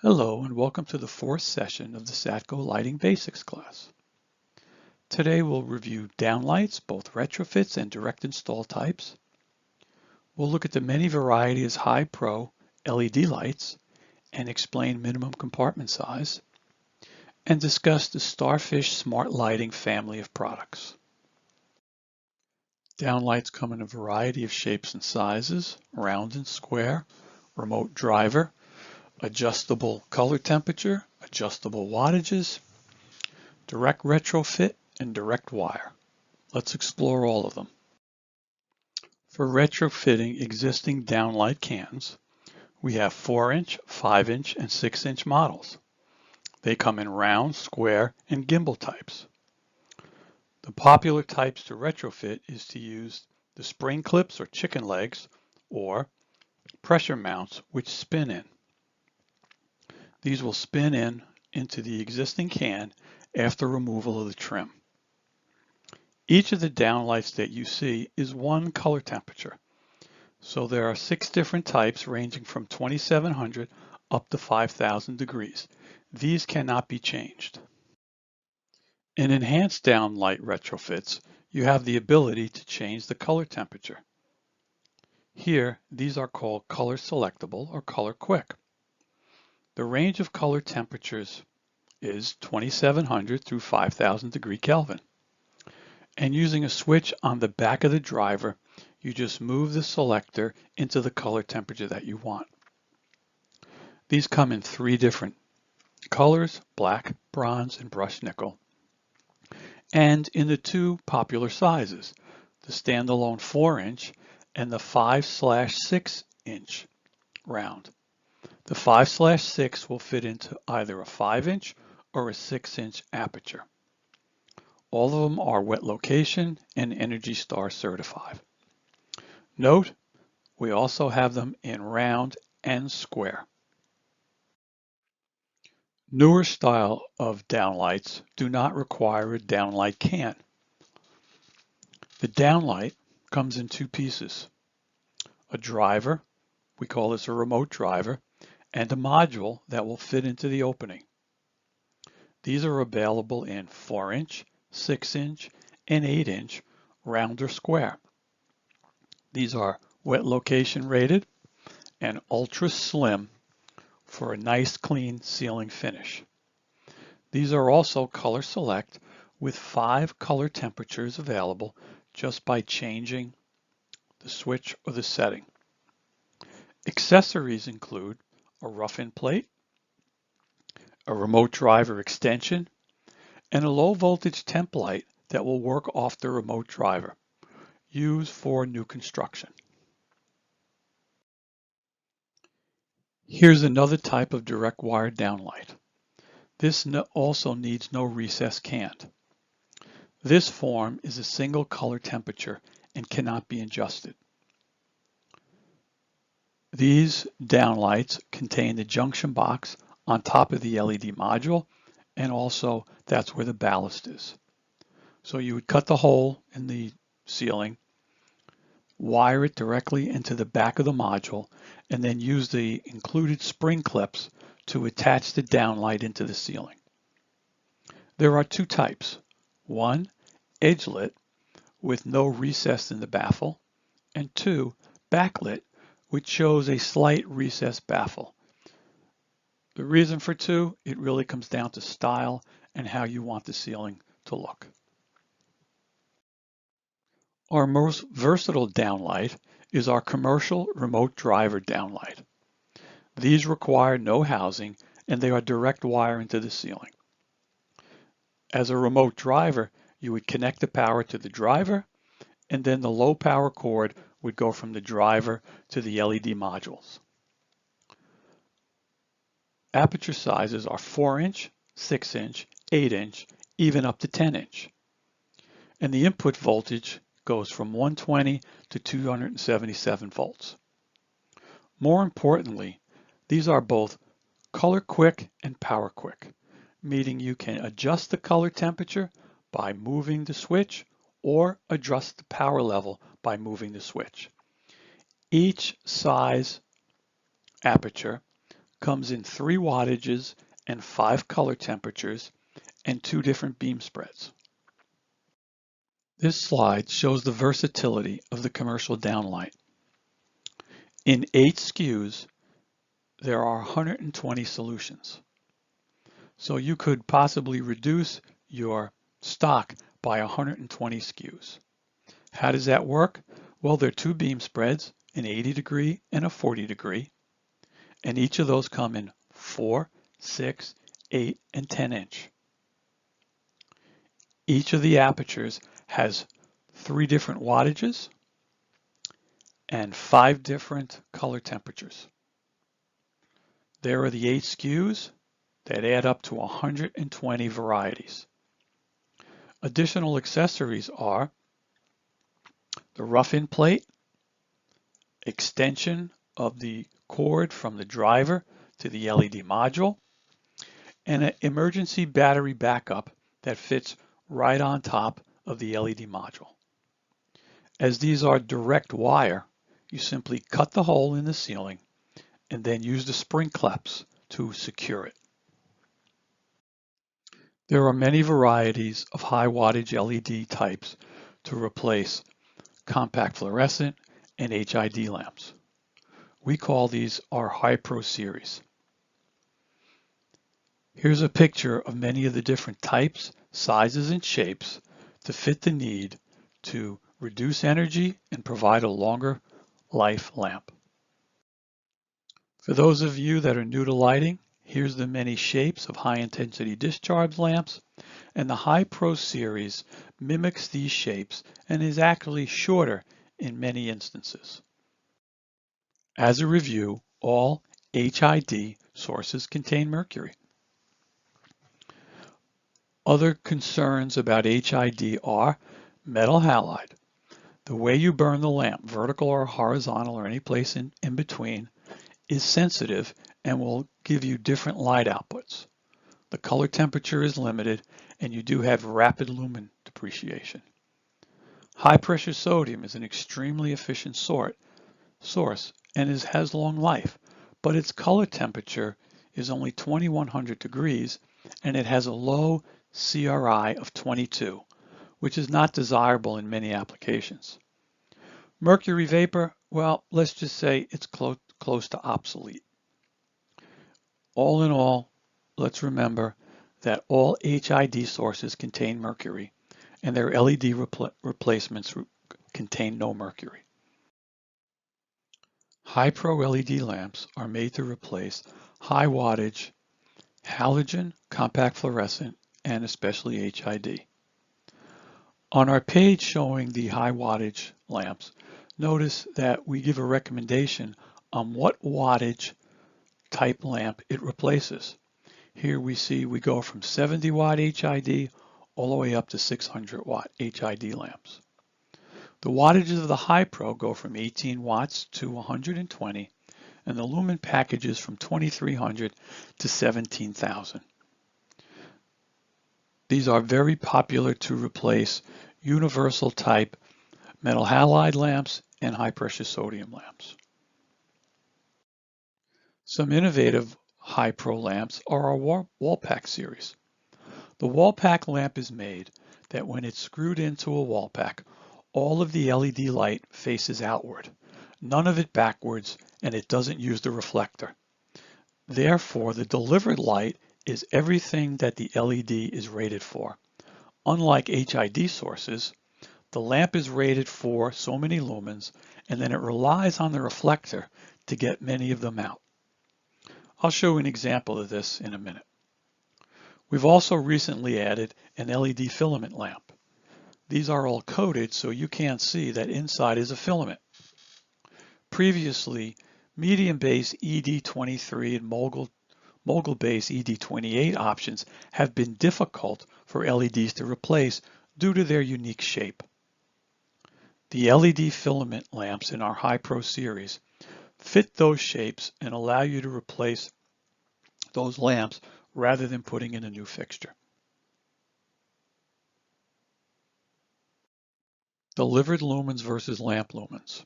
Hello and welcome to the fourth session of the Satco Lighting Basics class. Today we'll review downlights, both retrofits and direct install types. We'll look at the many varieties high pro LED lights and explain minimum compartment size, and discuss the STARFISH Smart Lighting family of products. Downlights come in a variety of shapes and sizes: round and square, remote driver, adjustable color temperature, adjustable wattages, direct retrofit, and direct wire. Let's explore all of them. For retrofitting existing downlight cans, we have 4-inch, 5-inch, and 6-inch models. They come in round, square, and gimbal types. The popular types to retrofit is to use the spring clips or chicken legs, or pressure mounts which spin in. These will spin in into the existing can after removal of the trim. Each of the downlights that you see is one color temperature. So there are 6 different types ranging from 2700 up to 5000 degrees. These cannot be changed. In enhanced downlight retrofits, you have the ability to change the color temperature. Here, these are called color selectable or color quick. The range of color temperatures is 2700 through 5000 degree Kelvin. And using a switch on the back of the driver, you just move the selector into the color temperature that you want. These come in 3 different colors: black, bronze, and brushed nickel. And in the 2 popular sizes, the standalone 4-inch and the 5/6-inch round. The 5/6 will fit into either a 5-inch or a 6-inch aperture. All of them are wet location and Energy Star certified. Note, we also have them in round and square. Newer style of downlights do not require a downlight can. The downlight comes in 2 pieces: a driver, we call this a remote driver, and a module that will fit into the opening. These are available in 4-inch, 6-inch, and 8-inch, round or square. These are wet location rated and ultra slim for a nice clean ceiling finish. These are also color select with 5 color temperatures available just by changing the switch or the setting. Accessories include a rough-in plate, a remote driver extension, and a low voltage temp light that will work off the remote driver, used for new construction. Here's another type of direct wire downlight. This also needs no recessed can. This form is a single color temperature and cannot be adjusted. These downlights contain the junction box on top of the LED module, and also that's where the ballast is. So you would cut the hole in the ceiling, wire it directly into the back of the module, and then use the included spring clips to attach the downlight into the ceiling. There are 2 types: 1, edge-lit with no recess in the baffle, and 2, backlit, which shows a slight recessed baffle. The reason for 2, it really comes down to style and how you want the ceiling to look. Our most versatile downlight is our commercial remote driver downlight. These require no housing and they are direct wire into the ceiling. As a remote driver, you would connect the power to the driver, and then the low power cord would go from the driver to the LED modules. Aperture sizes are 4-inch, 6-inch, 8-inch, even up to 10-inch. And the input voltage goes from 120 to 277 volts. More importantly, these are both color quick and power quick, meaning you can adjust the color temperature by moving the switch or adjust the power level by moving the switch. Each size aperture comes in 3 wattages and 5 color temperatures and 2 different beam spreads. This slide shows the versatility of the commercial downlight. In 8 SKUs, there are 120 solutions. So you could possibly reduce your stock by 120 SKUs. How does that work? Well, there are 2 beam spreads, an 80-degree and a 40-degree, and each of those come in 4, 6, 8, and 10 inch. Each of the apertures has 3 different wattages and 5 different color temperatures. There are the 8 SKUs that add up to 120 varieties. Additional accessories are the rough-in plate, extension of the cord from the driver to the LED module, and an emergency battery backup that fits right on top of the LED module. As these are direct wire, you simply cut the hole in the ceiling and then use the spring clips to secure it. There are many varieties of high wattage LED types to replace compact fluorescent and HID lamps. We call these our High Pro series. Here's a picture of many of the different types, sizes, and shapes to fit the need to reduce energy and provide a longer life lamp. For those of you that are new to lighting, here's the many shapes of high intensity discharge lamps, and the High Pro series mimics these shapes and is actually shorter in many instances. As a review, all HID sources contain mercury. Other concerns about HID are metal halide. The way you burn the lamp, vertical or horizontal or any place in between, is sensitive and will give you different light outputs. The color temperature is limited and you do have rapid lumen depreciation. High pressure sodium is an extremely efficient source and has long life, but its color temperature is only 2100 degrees and it has a low CRI of 22, which is not desirable in many applications. Mercury vapor, well, let's just say it's close to obsolete. All in all, let's remember that all HID sources contain mercury and their LED replacements contain no mercury. High Pro LED lamps are made to replace high wattage halogen, compact fluorescent, and especially HID. On our page showing the high wattage lamps, notice that we give a recommendation on what wattage type lamp it replaces. Here we see we go from 70 watt HID all the way up to 600 watt HID lamps. The wattages of the High Pro go from 18 watts to 120, and the lumen packages from 2300 to 17,000. These are very popular to replace universal type metal halide lamps and high pressure sodium lamps. Some innovative High Pro lamps are our wall pack series. The wall pack lamp is made that when it's screwed into a wall pack, all of the LED light faces outward, none of it backwards, and it doesn't use the reflector. Therefore, the delivered light is everything that the LED is rated for. Unlike HID sources, the lamp is rated for so many lumens, and then it relies on the reflector to get many of them out. I'll show an example of this in a minute. We've also recently added an LED filament lamp. These are all coated so you can't see that inside is a filament. Previously, medium base ED23 and mogul base ED28 options have been difficult for LEDs to replace due to their unique shape. The LED filament lamps in our High Pro series fit those shapes and allow you to replace those lamps rather than putting in a new fixture. Delivered lumens versus lamp lumens.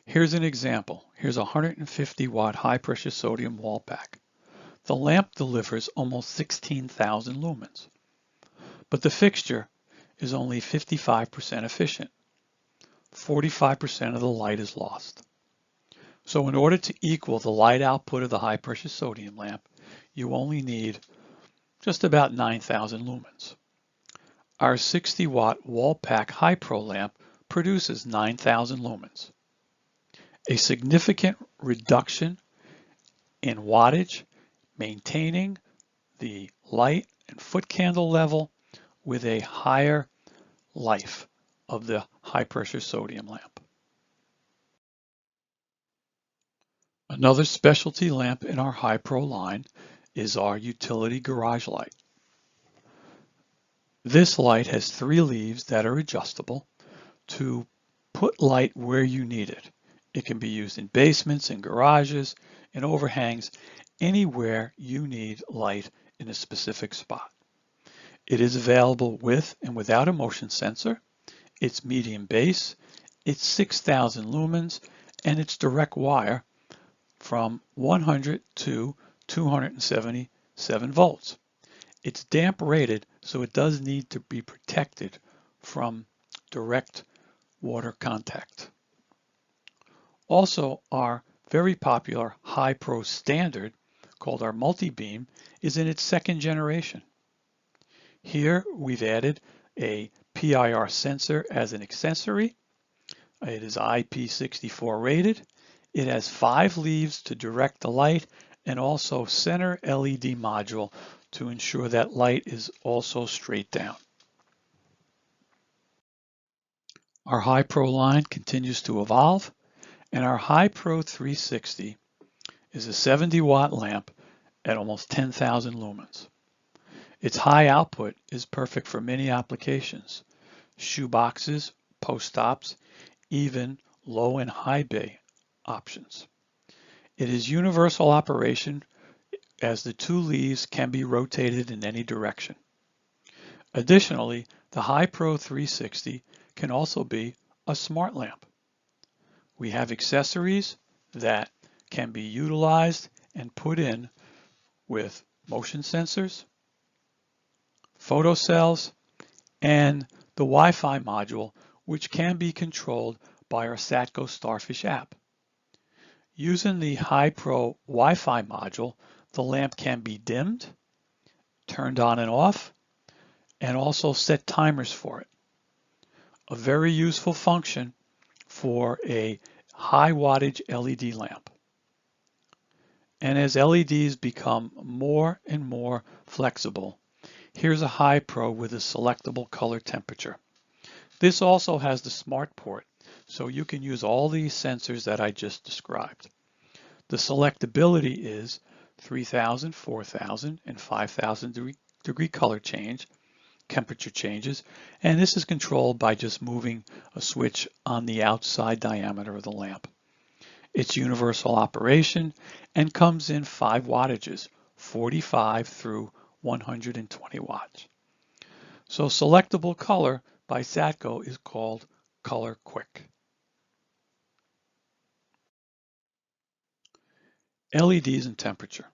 Here's an example. Here's a 150 watt high pressure sodium wall pack. The lamp delivers almost 16,000 lumens, but the fixture is only 55% efficient. 45% of the light is lost. So in order to equal the light output of the high pressure sodium lamp, you only need just about 9,000 lumens. Our 60 watt wall pack high pro lamp produces 9,000 lumens. A significant reduction in wattage, maintaining the light and foot candle level with a higher life of the high pressure sodium lamp. Another specialty lamp in our high pro line is our utility garage light. This light has 3 leaves that are adjustable to put light where you need it. It can be used in basements, in garages, in overhangs, anywhere you need light in a specific spot. It is available with and without a motion sensor. It's medium base, it's 6,000 lumens, and it's direct wire from 100 to 277 volts. It's damp rated, so it does need to be protected from direct water contact. Also, our very popular High Pro Standard, called our multi-beam, is in its 2nd generation. Here we've added a PIR sensor as an accessory. It is IP64 rated. It has 5 leaves to direct the light and also center LED module to ensure that light is also straight down. Our High Pro line continues to evolve, and our High Pro 360 is a 70 watt lamp at almost 10,000 lumens. Its high output is perfect for many applications: shoe boxes, post stops, even low and high bay options. It is universal operation, as the 2 leaves can be rotated in any direction. Additionally, the High Pro 360 can also be a smart lamp. We have accessories that can be utilized and put in with motion sensors, photocells, and the Wi-Fi module, which can be controlled by our Satco STARFISH app. Using the High Pro Wi-Fi module, the lamp can be dimmed, turned on and off, and also set timers for it. A very useful function for a high wattage LED lamp. And as LEDs become more and more flexible, here's a High Pro with a selectable color temperature. This also has the smart port, so you can use all these sensors that I just described. The selectability is 3,000, 4,000, and 5,000 degree color change, temperature changes, and this is controlled by just moving a switch on the outside diameter of the lamp. It's universal operation and comes in 5 wattages, 45 through 120 watts. So selectable color by Satco is called Color Quick. LEDs and temperature.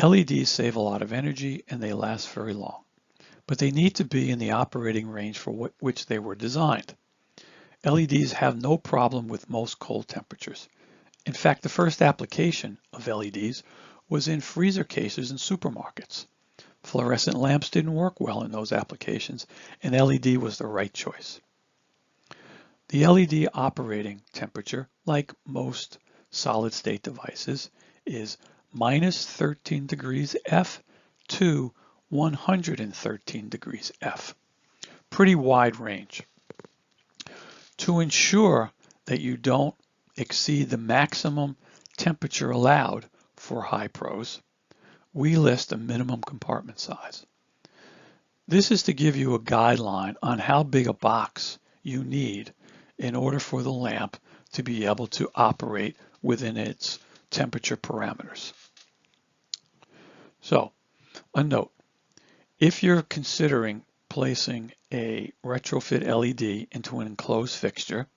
LEDs save a lot of energy and they last very long, but they need to be in the operating range for which they were designed. LEDs have no problem with most cold temperatures. In fact, the first application of LEDs was in freezer cases in supermarkets. Fluorescent lamps didn't work well in those applications, and LED was the right choice. The LED operating temperature, like most solid-state devices, is minus 13 degrees F to 113 degrees F. Pretty wide range. To ensure that you don't exceed the maximum temperature allowed for high pros, we list a minimum compartment size. This is to give you a guideline on how big a box you need in order for the lamp to be able to operate within its temperature parameters. So, a note: if you're considering placing a retrofit LED into an enclosed fixture,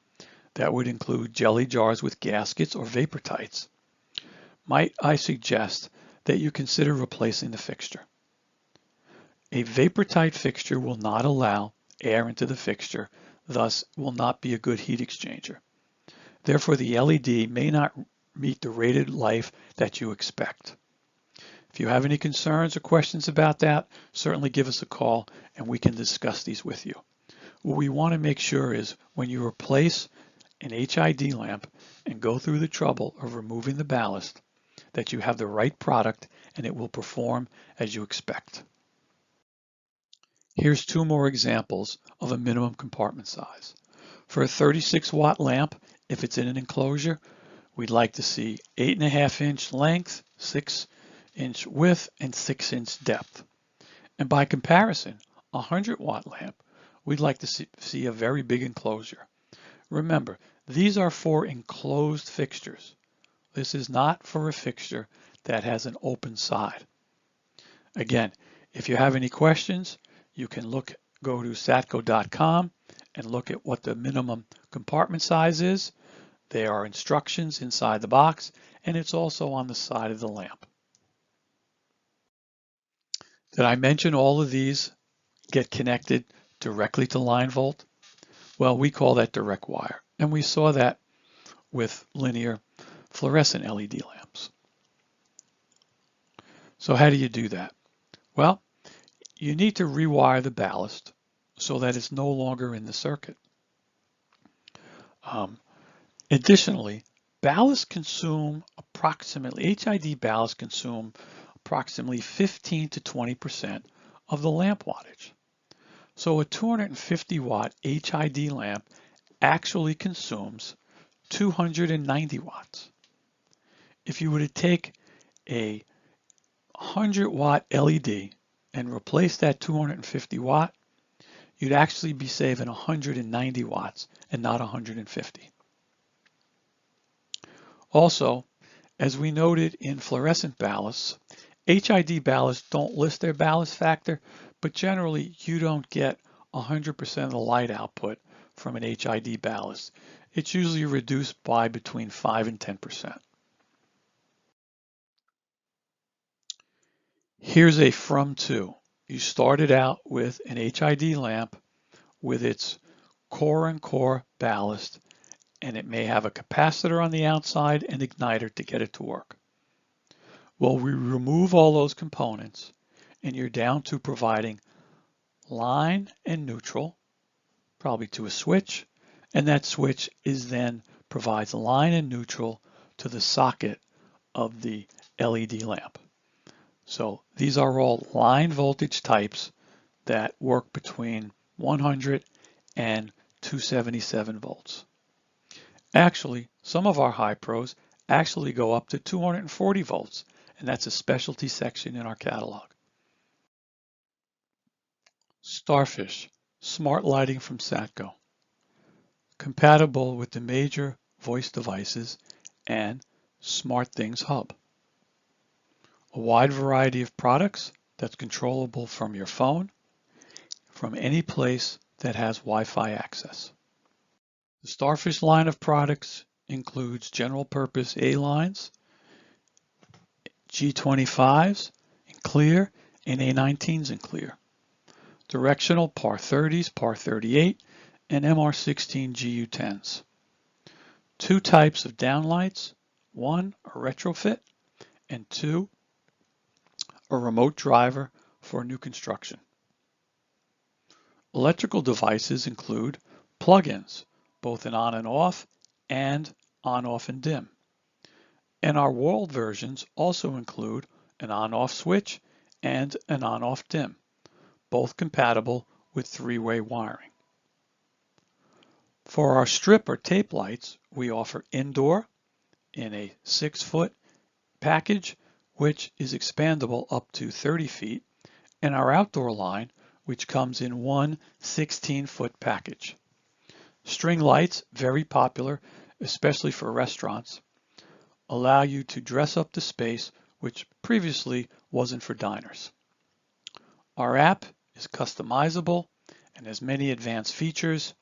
that would include jelly jars with gaskets or vapor tights, might I suggest that you consider replacing the fixture. A vapor tight fixture will not allow air into the fixture, thus will not be a good heat exchanger. Therefore, the LED may not meet the rated life that you expect. If you have any concerns or questions about that, certainly give us a call and we can discuss these with you. What we want to make sure is when you replace an HID lamp and go through the trouble of removing the ballast, that you have the right product and it will perform as you expect. Here's two more examples of a minimum compartment size. For a 36-watt lamp, if it's in an enclosure, we'd like to see 8.5-inch length, 6-inch width, and 6-inch depth. And by comparison, a 100-watt lamp, we'd like to see a very big enclosure. Remember, these are for enclosed fixtures. This is not for a fixture that has an open side. Again, if you have any questions, you can go to satco.com and look at what the minimum compartment size is. There are instructions inside the box, and it's also on the side of the lamp. Did I mention all of these get connected directly to line volt? Well, we call that direct wire, and we saw that with linear fluorescent LED lamps. So how do you do that? Well, you need to rewire the ballast so that it's no longer in the circuit. Additionally, ballasts consume approximately, HID ballasts consume approximately 15 to 20% of the lamp wattage. So a 250 watt HID lamp actually consumes 290 watts. If you were to take a 100 watt LED and replace that 250 watt, you'd actually be saving 190 watts and not 150. Also, as we noted in fluorescent ballasts, HID ballasts don't list their ballast factor, but generally you don't get 100% of the light output from an HID ballast. It's usually reduced by between 5 and 10%. Here's a from to. You started out with an HID lamp with its core and core ballast, and it may have a capacitor on the outside and igniter to get it to work. Well, we remove all those components and you're down to providing line and neutral, probably to a switch, and that switch is then provides line and neutral to the socket of the LED lamp. So these are all line voltage types that work between 100 and 277 volts. Actually, some of our high pros actually go up to 240 volts, and that's a specialty section in our catalog. STARFISH Smart Lighting from Satco, compatible with the major voice devices and SmartThings Hub. A wide variety of products that's controllable from your phone, from any place that has Wi-Fi access. The STARFISH line of products includes general purpose A lines, G25s in clear, and A19s in clear. Directional PAR 30s, PAR 38, and MR16 GU10s. Two types of downlights, one a retrofit, and two a remote driver for new construction. Electrical devices include plug-ins, both an on and off, and on-off and dim. And our walled versions also include an on-off switch and an on-off dim, both compatible with three-way wiring. For our strip or tape lights, we offer indoor in a 6-foot package, which is expandable up to 30 feet, and our outdoor line, which comes in one 16-foot package. String lights, very popular, especially for restaurants, allow you to dress up the space, which previously wasn't for diners. Our app is customizable and has many advanced features,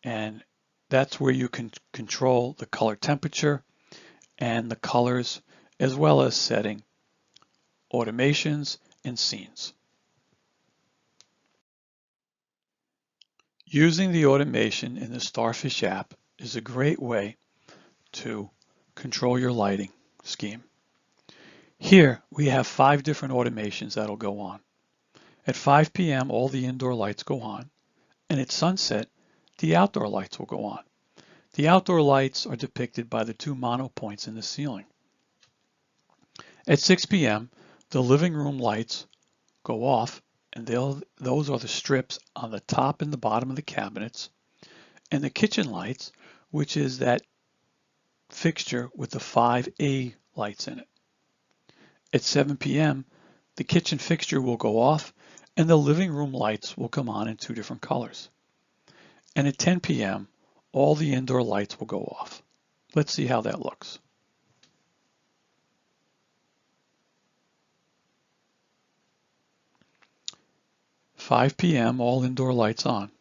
and That's where you can control the color temperature and the colors, as well as setting automations and scenes. Using the automation in the STARFISH app is a great way to control your lighting scheme. Here we have 5 different automations that'll go on. At 5 p.m. all the indoor lights go on, and at sunset the outdoor lights will go on. The outdoor lights are depicted by the 2 mono points in the ceiling. At 6 p.m. the living room lights go off, and those are the strips on the top and the bottom of the cabinets, and the kitchen lights, which is that fixture with the 5A lights in it. At 7 p.m. the kitchen fixture will go off, and the living room lights will come on in 2 different colors. And at 10 p.m. all the indoor lights will go off. Let's see how that looks. At 5 p.m. all indoor lights on.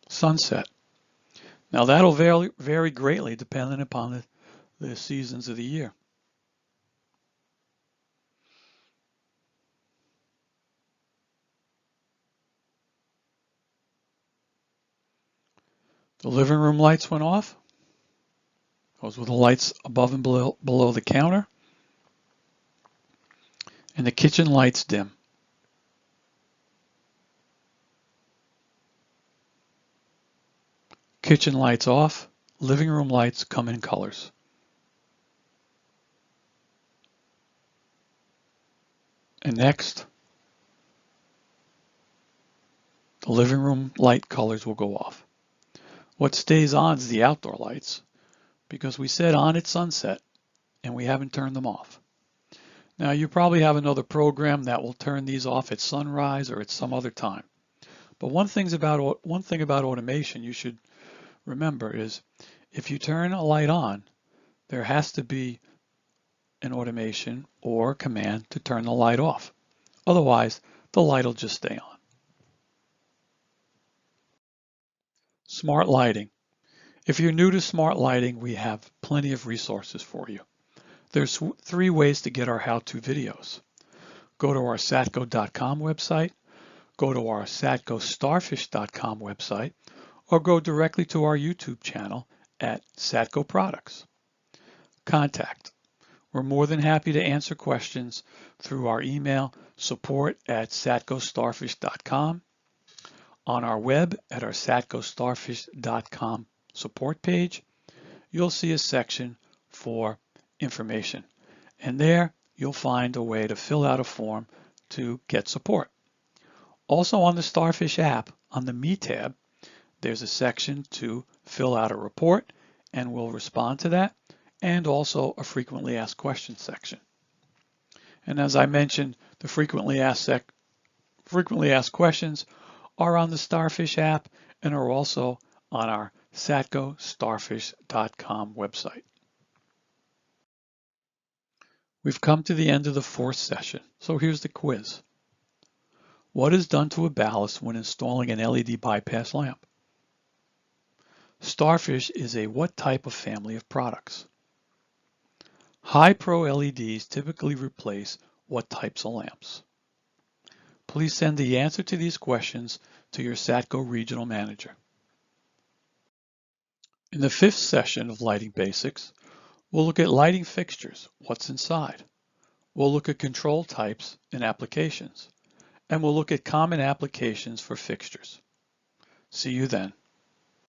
Sunset. Now that'll vary greatly depending upon the seasons of the year. The living room lights went off. Those were the lights above and below the counter. And the kitchen lights dim. Kitchen lights off. Living room lights come in colors. And next, the living room light colors will go off. What stays on is the outdoor lights, because we said on at sunset and we haven't turned them off. Now you probably have another program that will turn these off at sunrise or at some other time. But one thing about automation you should remember is if you turn a light on, there has to be an automation or command to turn the light off. Otherwise, the light will just stay on. Smart lighting. If you're new to smart lighting, we have plenty of resources for you. There's 3 ways to get our how-to videos. Go to our Satco.com website, go to our SatcoStarfish.com website, or go directly to our YouTube channel at Satco Products. Contact. We're more than happy to answer questions through our email support@SatcoStarfish.com, on our web at our SatcoStarfish.com support page. You'll see a section for information, and there you'll find a way to fill out a form to get support. Also on the STARFISH app, on the Me tab, there's a section to fill out a report, and we'll respond to that, and also a frequently asked questions section. And as I mentioned, the frequently asked questions are on the STARFISH app and are also on our SatcoStarfish.com website. We've come to the end of the 4th session, so here's the quiz. What is done to a ballast when installing an LED bypass lamp? STARFISH is a what type of family of products? High Pro LEDs typically replace what types of lamps? Please send the answer to these questions to your Satco Regional Manager. In the 5th session of Lighting Basics, we'll look at lighting fixtures, what's inside. We'll look at control types and applications, and we'll look at common applications for fixtures. See you then.